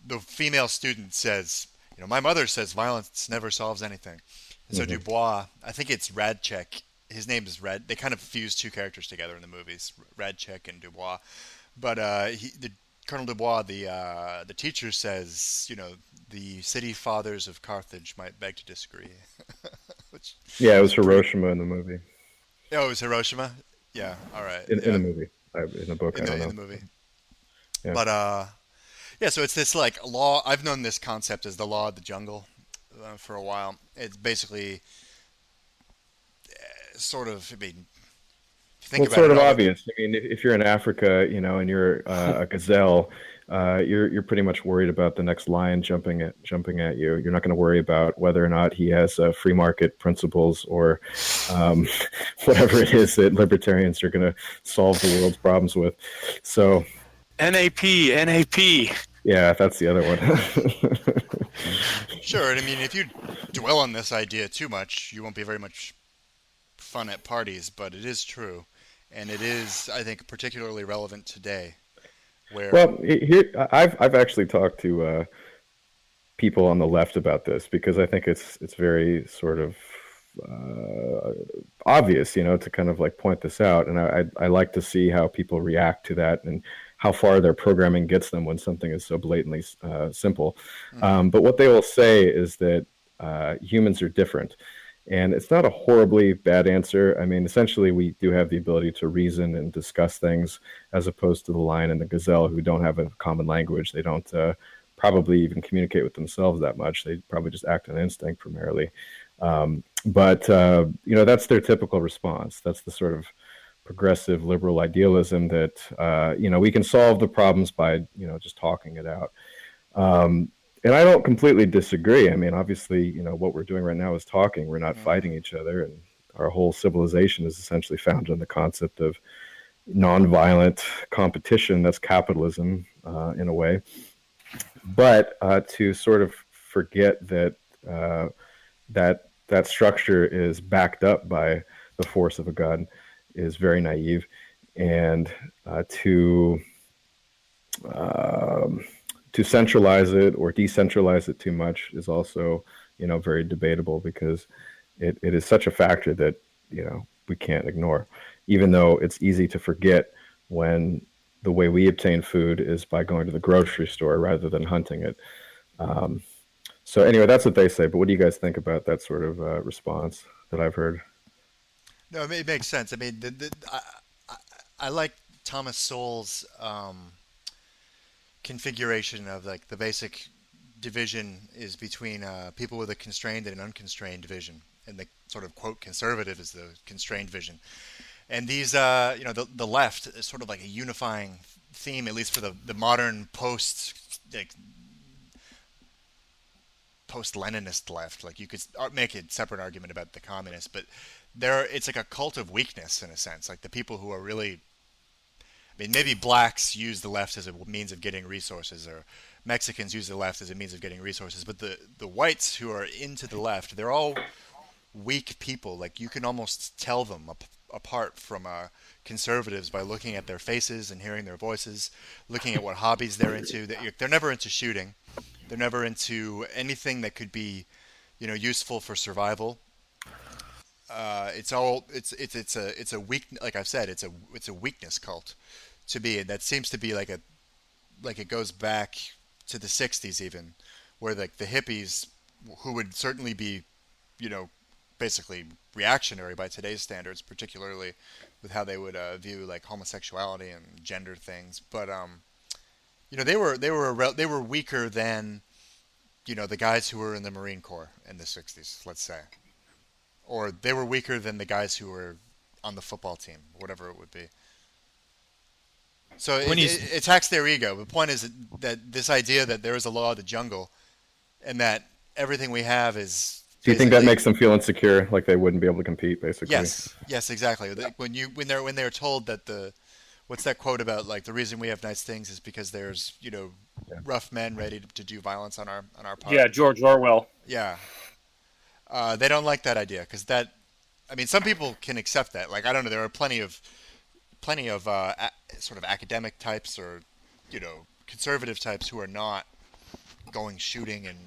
the female student says, my mother says violence never solves anything. And so Dubois, I think it's Radchek, his name is Red. They kind of fuse two characters together in the movies, Radchek and Dubois. But Colonel Dubois, the teacher, says, the city fathers of Carthage might beg to disagree. Yeah, it was Hiroshima in the movie. Oh, it was Hiroshima? Yeah, all right. In the movie. In the book, I don't know. in the movie. Yeah. But yeah, so it's this like law. I've known this concept as the law of the jungle for a while. It's basically sort of. I mean, if you think Well, it's about sort it, of all obvious. I mean, if you're in Africa, you know, and you're a gazelle, you're pretty much worried about the next lion jumping at you. You're not going to worry about whether or not he has free market principles or um, whatever it is that libertarians are going to solve the world's problems with. So, NAP. yeah, that's the other one. sure. And I mean, if you dwell on this idea too much, you won't be very much fun at parties. But it is true, and it is, I think, particularly relevant today. Where Well, here I've actually talked to people on the left about this because I think it's very sort of obvious, you know, to kind of like point this out, and I like to see how people react to that and how far their programming gets them when something is so blatantly simple. But what they will say is that humans are different. And it's not a horribly bad answer. I mean, essentially, we do have the ability to reason and discuss things as opposed to the lion and the gazelle who don't have a common language. They don't probably even communicate with themselves that much. They probably just act on instinct primarily. But you know, that's their typical response. That's the sort of progressive liberal idealism that, you know, we can solve the problems by, you know, just talking it out. And I don't completely disagree. I mean, obviously, you know, what we're doing right now is talking. We're not fighting each other. And our whole civilization is essentially founded on the concept of nonviolent competition. That's capitalism in a way. But to sort of forget that that structure is backed up by the force of a gun is very naive. And to centralize it or decentralize it too much is also, you know, very debatable because it is such a factor that, you know, we can't ignore, even though it's easy to forget when the way we obtain food is by going to the grocery store rather than hunting it. So anyway, that's what they say. But what do you guys think about that sort of response that I've heard? no, it makes sense. I mean, I like Thomas Sowell's configuration of like the basic division is between people with a constrained and an unconstrained vision, and the sort of quote conservative is the constrained vision. And these, you know, the left is sort of like a unifying theme, at least for the modern post-Leninist left. Like you could make a separate argument about the communists, but it's like a cult of weakness in a sense. Like the people who are really, I mean, maybe blacks use the left as a means of getting resources, or Mexicans use the left as a means of getting resources. But the whites who are into the left, they're all weak people. Like you can almost tell them apart from conservatives by looking at their faces and hearing their voices, looking at what hobbies they're into. They're never into shooting. They're never into anything that could be, you know, useful for survival. It's a weak, like I've said, it's a weakness cult to be, and that seems to be like it goes back to the 60s even, where like the hippies, who would certainly be, you know, basically reactionary by today's standards, particularly with how they would view like homosexuality and gender things, but you know, they were weaker than, you know, the guys who were in the Marine Corps in the 60s, let's say. Or they were weaker than the guys who were on the football team, whatever it would be. So it attacks their ego. The point is that this idea that there is a law of the jungle and that everything we have is... Do you think that makes them feel insecure, like they wouldn't be able to compete, basically? Yes, exactly. When they're told that what's that quote about, like, the reason we have nice things is because there's, you know, rough men ready to do violence on our part. Yeah, George Orwell. Yeah. They don't like that idea because that, I mean, some people can accept that. Like, I don't know, there are plenty of sort of academic types or, you know, conservative types who are not going shooting and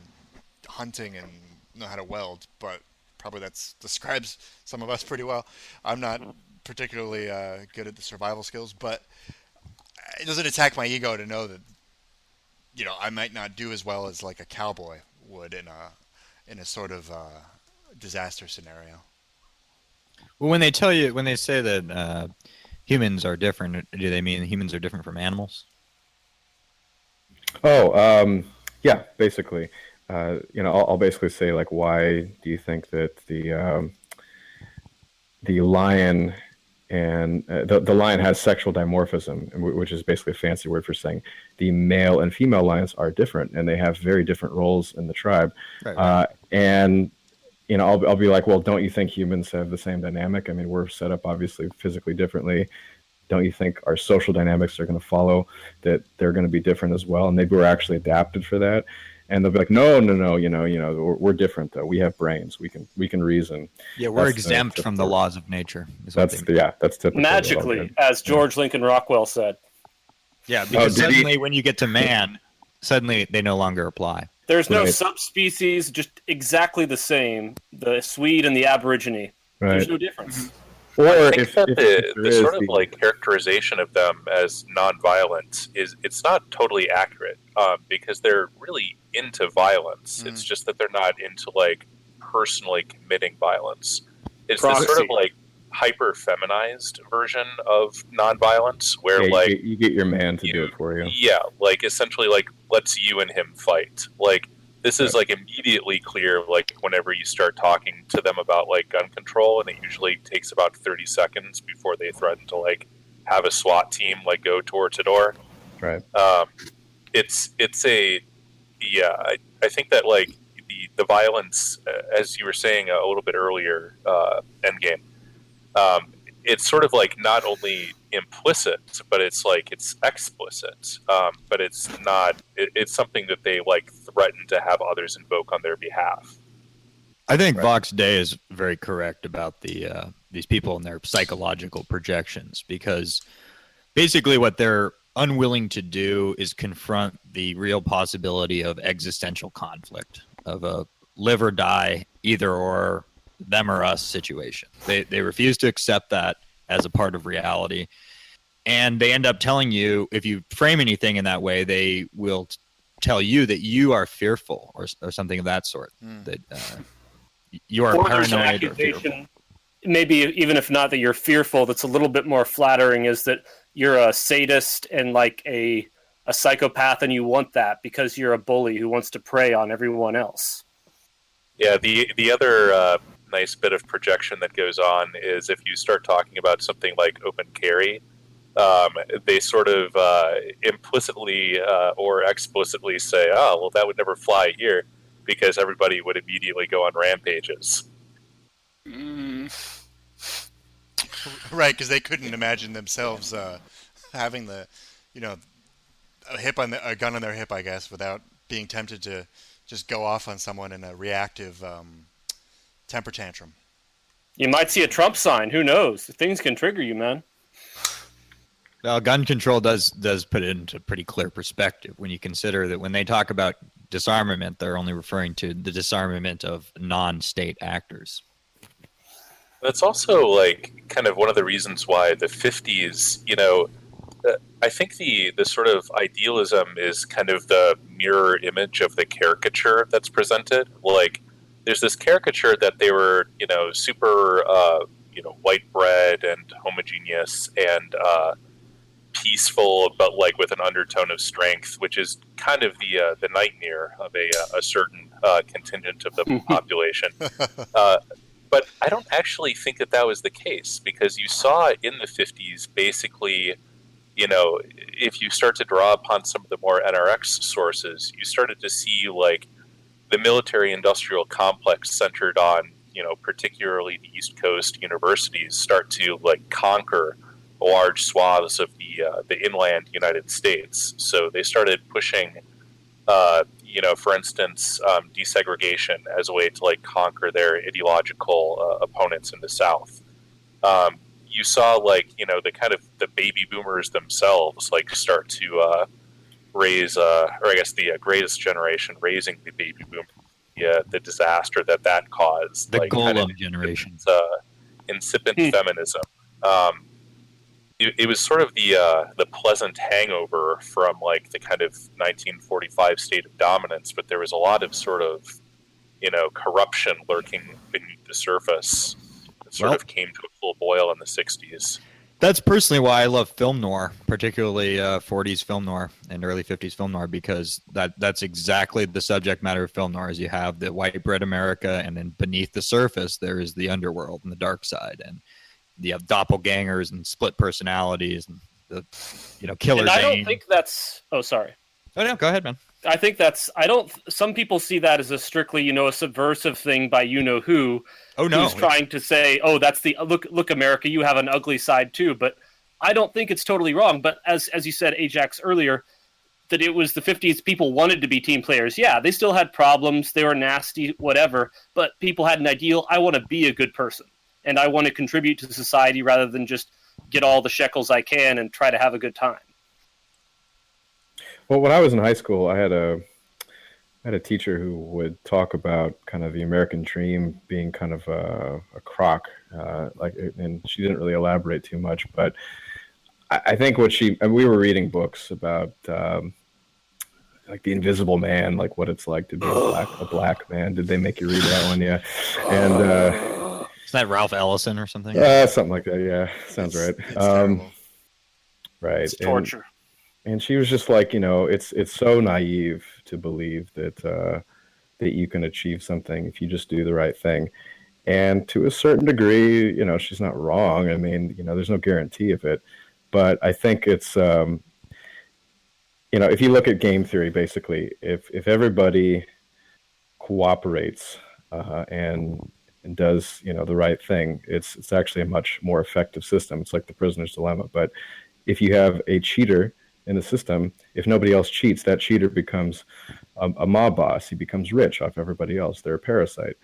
hunting and know how to weld, but probably that describes some of us pretty well. I'm not particularly good at the survival skills, but it doesn't attack my ego to know that, you know, I might not do as well as like a cowboy would in a sort of disaster scenario. Well, when they say that humans are different, do they mean humans are different from animals? Oh, yeah, basically. I'll basically say, like, why do you think that the lion and the lion has sexual dimorphism, which is basically a fancy word for saying the male and female lions are different, and they have very different roles in the tribe. Right. And I'll be like, well, don't you think humans have the same dynamic? I mean, we're set up obviously physically differently. Don't you think our social dynamics are going to follow that they're going to be different as well? And maybe we're actually adapted for that. And they'll be like, no, we're different though. We have brains. We can reason. Yeah, we're exempt from the laws of nature. That's typical. Magically, as George Lincoln Rockwell said. Yeah, because suddenly when you get to man, suddenly they no longer apply. There's no subspecies, just exactly the same. The Swede and the Aborigine. Right. There's no difference. Or I think that the sort of like characterization of them as nonviolent it's not totally accurate because they're really into violence. It's just that they're not into like personally committing violence. It's this sort of like hyper feminized version of nonviolence where you get your man to do it for you. Yeah, like essentially like let's you and him fight. Like this is like immediately clear like whenever you start talking to them about like gun control, and it usually takes about 30 seconds before they threaten to like have a SWAT team like go towards a door. Right. I think that like the violence, as you were saying a little bit earlier, Endgame, it's sort of like not only implicit, but it's like it's explicit. But it's not. It's something that they like threaten to have others invoke on their behalf. I think Vox Day is very correct about these people and their psychological projections, because basically what they're unwilling to do is confront the real possibility of existential conflict, of a live or die, either or, them or us situation. They refuse to accept that as a part of reality. And they end up telling you, if you frame anything in that way, they will tell you that you are fearful or something of that sort, that you are paranoid or fearful. Maybe even if not that you're fearful, that's a little bit more flattering, is that you're a sadist and like a psychopath, and you want that because you're a bully who wants to prey on everyone else. Yeah, the other nice bit of projection that goes on is if you start talking about something like open carry, they sort of implicitly or explicitly say, oh, well, that would never fly here, because everybody would immediately go on rampages. Right, because they couldn't imagine themselves having a gun on their hip, I guess, without being tempted to just go off on someone in a reactive temper tantrum. You might see a Trump sign. Who knows? Things can trigger you, man. Well, gun control does put it into pretty clear perspective when you consider that when they talk about disarmament, they're only referring to the disarmament of non-state actors. That's also like kind of one of the reasons why the 50s, I think the sort of idealism is kind of the mirror image of the caricature that's presented. Like, there's this caricature that they were, super, white bread and homogeneous and peaceful, but like with an undertone of strength, which is kind of the nightmare of a certain contingent of the population. But I don't actually think that was the case, because you saw in the 50s basically, if you start to draw upon some of the more NRX sources, you started to see like the military-industrial complex centered on, particularly the East Coast universities start to like conquer large swaths of the inland United States. So they started pushing, for instance, desegregation as a way to like conquer their ideological opponents in the South. You saw like the kind of the baby boomers themselves like start to raise, or I guess the greatest generation raising the baby boomers, the disaster that caused, the like golem kind of generation, incipient feminism. It was sort of the pleasant hangover from like the kind of 1945 state of dominance, but there was a lot of sort of corruption lurking beneath the surface. It sort of came to a full boil in the 60s. That's personally why I love film noir, particularly 40s film noir and early 50s film noir, because that's exactly the subject matter of film noir. Is you have the white bread America, and then beneath the surface there is the underworld and the dark side, and you have doppelgangers and split personalities and the killer. And I don't think that's. Oh, sorry. Oh no, go ahead, man. I think that's. I don't. Some people see that as a strictly, a subversive thing by who. Oh no, who's trying to say, oh, that's the look, America, you have an ugly side too. But I don't think it's totally wrong. But as you said, Ajax earlier, that it was the 50s. People wanted to be team players. Yeah, they still had problems. They were nasty, whatever. But people had an ideal. I want to be a good person, and I want to contribute to society rather than just get all the shekels I can and try to have a good time. Well, when I was in high school, I had a teacher who would talk about kind of the American dream being kind of a crock, and she didn't really elaborate too much. But I think we were reading books about like the Invisible Man, like what it's like to be a black man. Did they make you read that one? Yeah, and is that Ralph Ellison or something? Something like that. Yeah, sounds right. It's terrible. Right, It's torture. And she was just like, it's so naive to believe that you can achieve something if you just do the right thing. And to a certain degree, she's not wrong. I mean, there's no guarantee of it. But I think it's, if you look at game theory, basically, if everybody cooperates and does, the right thing, it's actually a much more effective system. It's like the prisoner's dilemma. But if you have a cheater in the system, if nobody else cheats, that cheater becomes a mob boss. He becomes rich off everybody else. They're a parasite.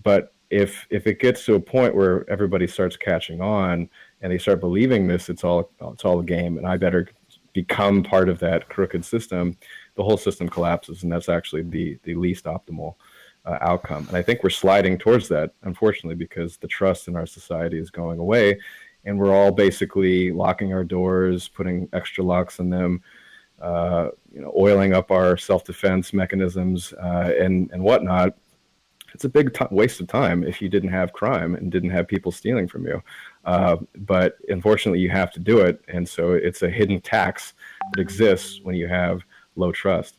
But if it gets to a point where everybody starts catching on and they start believing this, it's all a game, and I better become part of that crooked system, the whole system collapses, and that's actually the least optimal outcome. And I think we're sliding towards that, unfortunately, because the trust in our society is going away. And we're all basically locking our doors, putting extra locks in them, oiling up our self-defense mechanisms and whatnot. It's a big waste of time if you didn't have crime and didn't have people stealing from you. But unfortunately, you have to do it. And so it's a hidden tax that exists when you have low trust.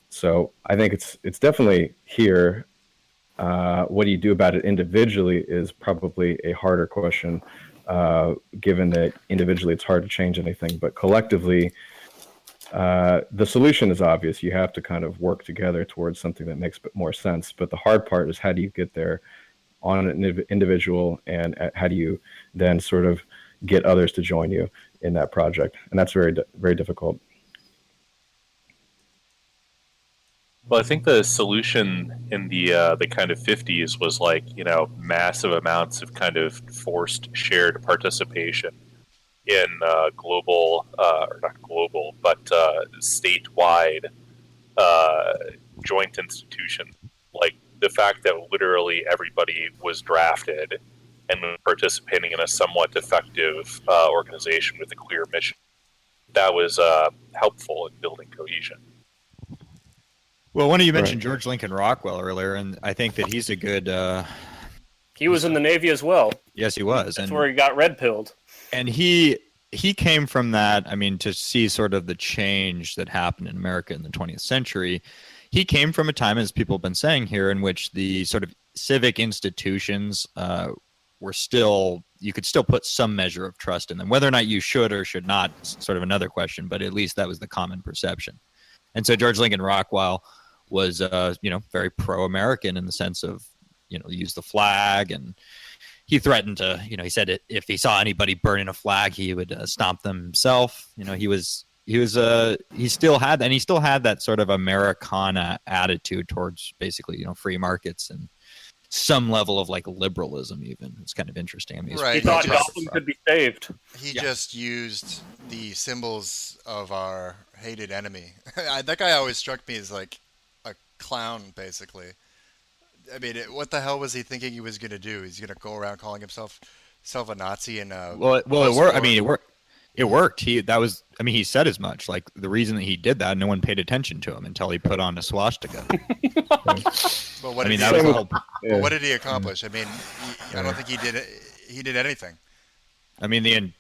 So I think it's definitely here. What do you do about it individually is probably a harder question. Given that individually it's hard to change anything, but collectively, the solution is obvious. You have to kind of work together towards something that makes more sense. But the hard part is how do you get there on an individual, and how do you then sort of get others to join you in that project? And that's very, very difficult. Well, I think the solution in the kind of 50s was like, massive amounts of kind of forced shared participation in global, or not global, but statewide joint institution. Like the fact that literally everybody was drafted and participating in a somewhat effective organization with a clear mission, that was helpful in building cohesion. Well, one of you mentioned George Lincoln Rockwell earlier, and I think that he's a good. He was in the Navy as well. Yes, he was. That's where he got red pilled. And he came from that. I mean, to see sort of the change that happened in America in the 20th century, he came from a time, as people have been saying here, in which the sort of civic institutions were still. You could still put some measure of trust in them. Whether or not you should or should not, is sort of another question. But at least that was the common perception. And so George Lincoln Rockwell was, very pro-American in the sense of, use the flag, and he threatened to, he said if he saw anybody burning a flag, he would stomp them himself. He still had that sort of Americana attitude towards basically, free markets and some level of like liberalism. Even it's kind of interesting. I mean, he thought Gotham could be saved. He just used the symbols of our hated enemy. That guy always struck me as like a clown, basically. I mean, what the hell was he thinking he was going to do? He's going to go around calling himself a Nazi and it worked. I mean, it worked. He said as much. Like the reason that he did that, no one paid attention to him until he put on a swastika. But what did he accomplish? I mean, I don't think he did anything. I mean,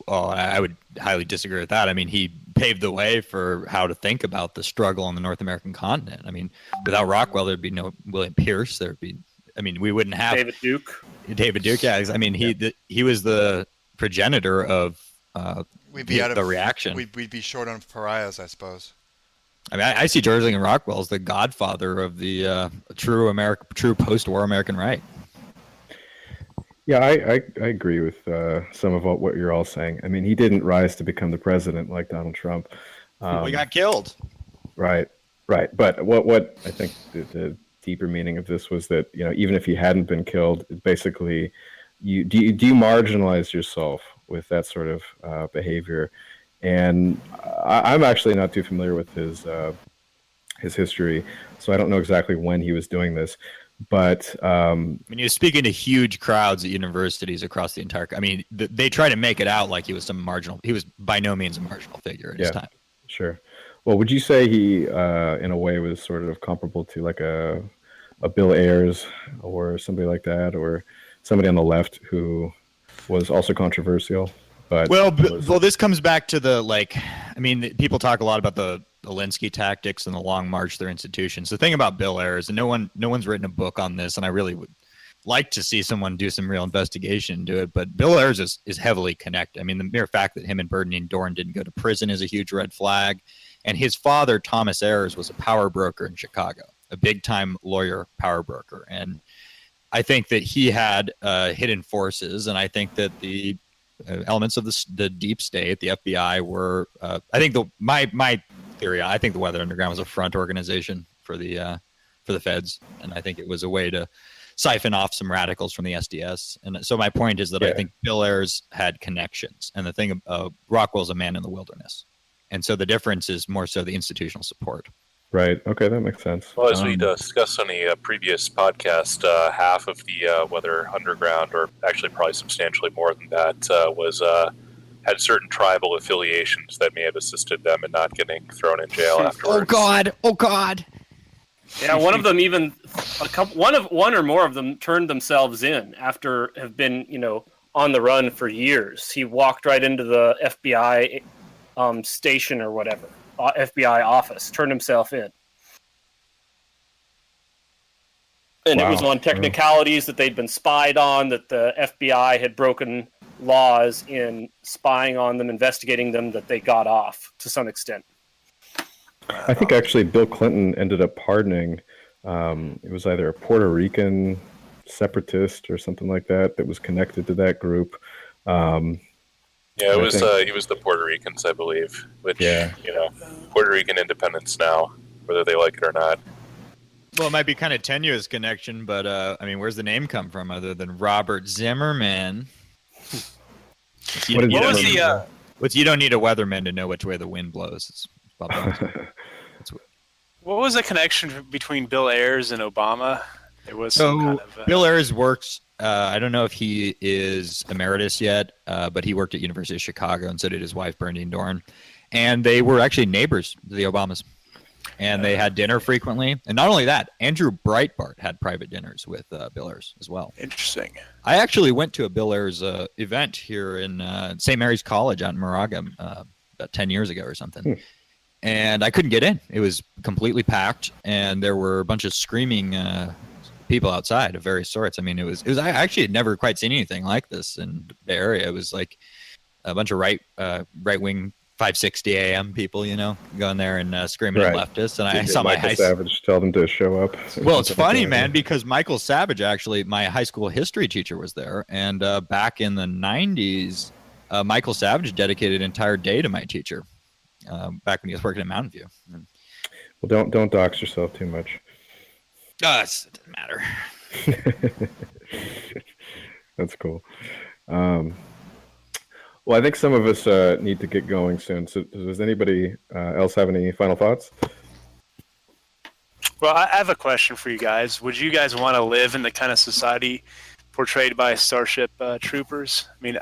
well, I would highly disagree with that. I mean, he paved the way for how to think about the struggle on the North American continent. I mean, without Rockwell, there'd be no William Pierce. We wouldn't have David Duke. Yeah. I mean, he was the progenitor of the reaction. We'd be short on pariahs, I suppose. I mean, I see George Lincoln Rockwell as the godfather of the true post-war American right. Yeah, I agree with some of what you're all saying. I mean, he didn't rise to become the president like Donald Trump. We got killed. Right. But what I think the deeper meaning of this was that, even if he hadn't been killed, basically, you marginalize yourself with that sort of behavior. And I'm actually not too familiar with his history, so I don't know exactly when he was doing this. But he was speaking to huge crowds at universities across the entire. I mean, they try to make it out like he was some marginal. He was by no means a marginal figure at his time. Sure. Well, would you say he, in a way, was sort of comparable to like a Bill Ayers or somebody like that, or somebody on the left who was also controversial? But this comes back to people talk a lot about the Alinsky tactics and the long march through institutions. The thing about Bill Ayers, and no one's written a book on this, and I really would like to see someone do some real investigation into it, but Bill Ayers is heavily connected. I mean, the mere fact that him and Bernardine Dohrn didn't go to prison is a huge red flag. And his father, Thomas Ayers, was a power broker in Chicago, a big-time lawyer power broker. And I think that he had hidden forces, and I think that the elements of the deep state, the FBI, were. I think my theory. I think the Weather Underground was a front organization for the feds, and I think it was a way to siphon off some radicals from the SDS. And so my point is that I think Bill Ayers had connections, and the thing Rockwell's a man in the wilderness, and so the difference is more so the institutional support. Right. Okay, that makes sense. Well, as we discussed on a previous podcast, half of the Weather Underground, or actually probably substantially more than that, had certain tribal affiliations that may have assisted them in not getting thrown in jail afterwards. Oh God! Yeah, one of them even one or more of them turned themselves in after have been on the run for years. He walked right into the FBI station or whatever. FBI office, turned himself in. And It was on technicalities that they'd been spied on, that the FBI had broken laws in spying on them, investigating them, that they got off to some extent. I think actually Bill Clinton ended up pardoning, it was either a Puerto Rican separatist or something like that was connected to that group. It was the Puerto Ricans, I believe, which, Puerto Rican independence now, whether they like it or not. Well, it might be kind of tenuous connection, but, where's the name come from other than Robert Zimmerman? You don't need a weatherman to know which way the wind blows. What was the connection between Bill Ayers and Obama? There was some kind of... Bill Ayers works... I don't know if he is emeritus yet, but he worked at University of Chicago, and so did his wife, Bernadine Dohrn. And they were actually neighbors, the Obamas. And they had dinner frequently. And not only that, Andrew Breitbart had private dinners with Bill Ayers as well. Interesting. I actually went to a Bill Ayers event here in St. Mary's College out in Moraga about 10 years ago or something. And I couldn't get in. It was completely packed, and there were a bunch of screaming people outside of various sorts. I mean, it was. I actually had never quite seen anything like this in the Bay Area. It was like a bunch of right wing 560 AM people, going there and screaming at leftists. And I saw Michael Savage tell them to show up. Well, it's funny, man, because Michael Savage, actually, my high school history teacher was there, and back in the 90s, Michael Savage dedicated an entire day to my teacher. Back when he was working in Mountain View. Well, don't dox yourself too much. It doesn't matter. That's cool. Well, I think some of us need to get going soon. So does anybody else have any final thoughts? Well, I have a question for you guys. Would you guys want to live in the kind of society portrayed by Starship Troopers? I mean,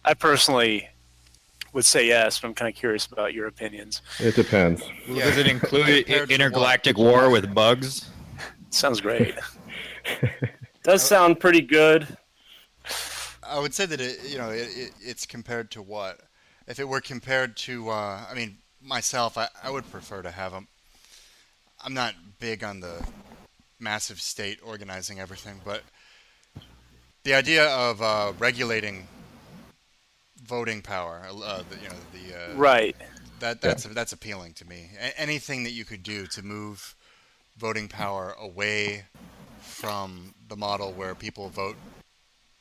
I personally would say yes, but I'm kind of curious about your opinions. It depends. Yeah. Does it include intergalactic war with bugs? Sounds great. Does sound pretty good. I would say that it's compared to what? If it were compared to, I mean, myself, I would prefer to have them. I'm not big on the massive state organizing everything, but the idea of regulating voting power, Right. that's appealing to me. Anything that you could do to move voting power away from the model where people vote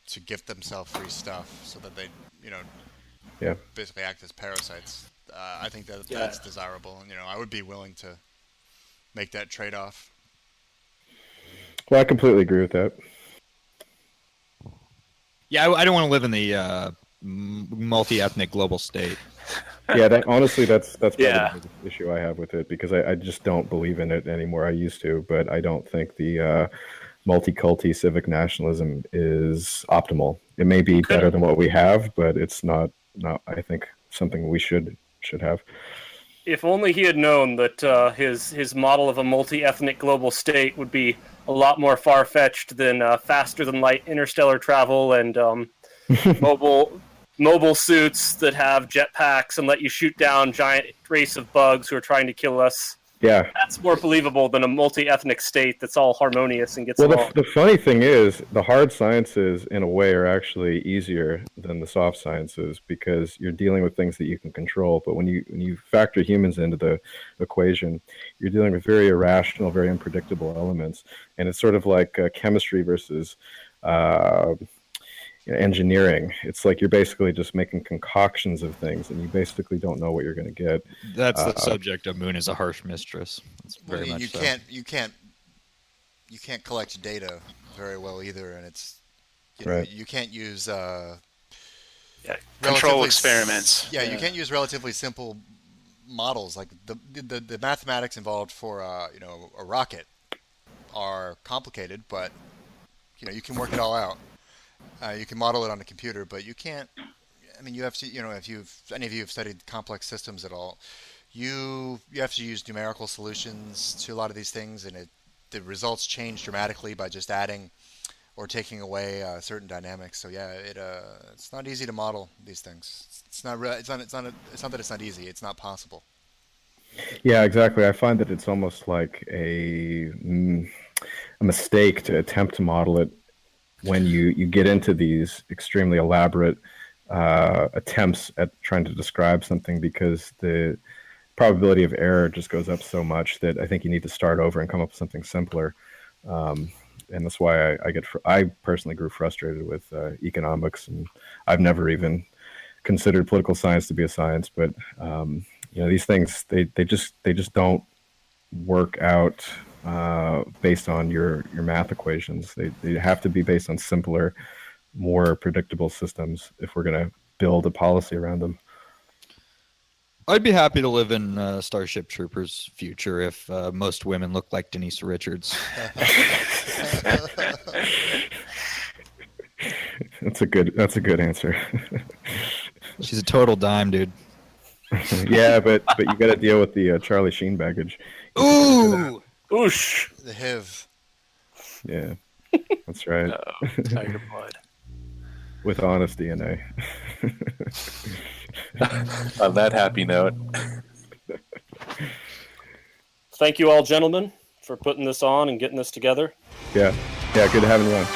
to gift themselves free stuff, so that they, basically act as parasites. I think that's desirable, and I would be willing to make that trade-off. Well, I completely agree with that. Yeah, I don't want to live in the multi-ethnic global state. Yeah, that's probably the biggest issue I have with it, because I just don't believe in it anymore. I used to, but I don't think the multi-culti civic nationalism is optimal. It may be better than what we have, but it's not I think, something we should have. If only he had known that his model of a multi-ethnic global state would be a lot more far-fetched than faster-than-light interstellar travel and mobile suits that have jetpacks and let you shoot down giant race of bugs who are trying to kill us. Yeah. That's more believable than a multi-ethnic state that's all harmonious and gets along. Well, the funny thing is, the hard sciences, in a way, are actually easier than the soft sciences, because you're dealing with things that you can control. But when you factor humans into the equation, you're dealing with very irrational, very unpredictable elements. And it's sort of like chemistry versus engineering. It's like you're basically just making concoctions of things, and you basically don't know what you're going to get. That's the subject of Moon is a Harsh Mistress. That's very much so. You can't collect data very well either, and it's you can't use control experiments. You can't use relatively simple models. Like the mathematics involved for a rocket are complicated, but you can work it all out. You can model it on a computer, but you can't. I mean, you have to. If any of you have studied complex systems at all, you have to use numerical solutions to a lot of these things, and the results change dramatically by just adding or taking away certain dynamics. So it's not easy to model these things. It's not that it's not easy. It's not possible. Yeah, exactly. I find that it's almost like a mistake to attempt to model it when you get into these extremely elaborate attempts at trying to describe something, because the probability of error just goes up so much that I think you need to start over and come up with something simpler. And that's why I personally grew frustrated with economics, and I've never even considered political science to be a science. But these things they just don't work out based on your math equations. They have to be based on simpler, more predictable systems if we're going to build a policy around them. I'd be happy to live in Starship Troopers' future if most women look like Denise Richards. That's a good answer. She's a total dime, dude. Yeah, but you got to deal with the Charlie Sheen baggage. Ooh, oosh, the HIV. Yeah, that's right. Tiger blood. With honest DNA. On that happy note. Thank you all, gentlemen, for putting this on and getting this together. Yeah, good having you on.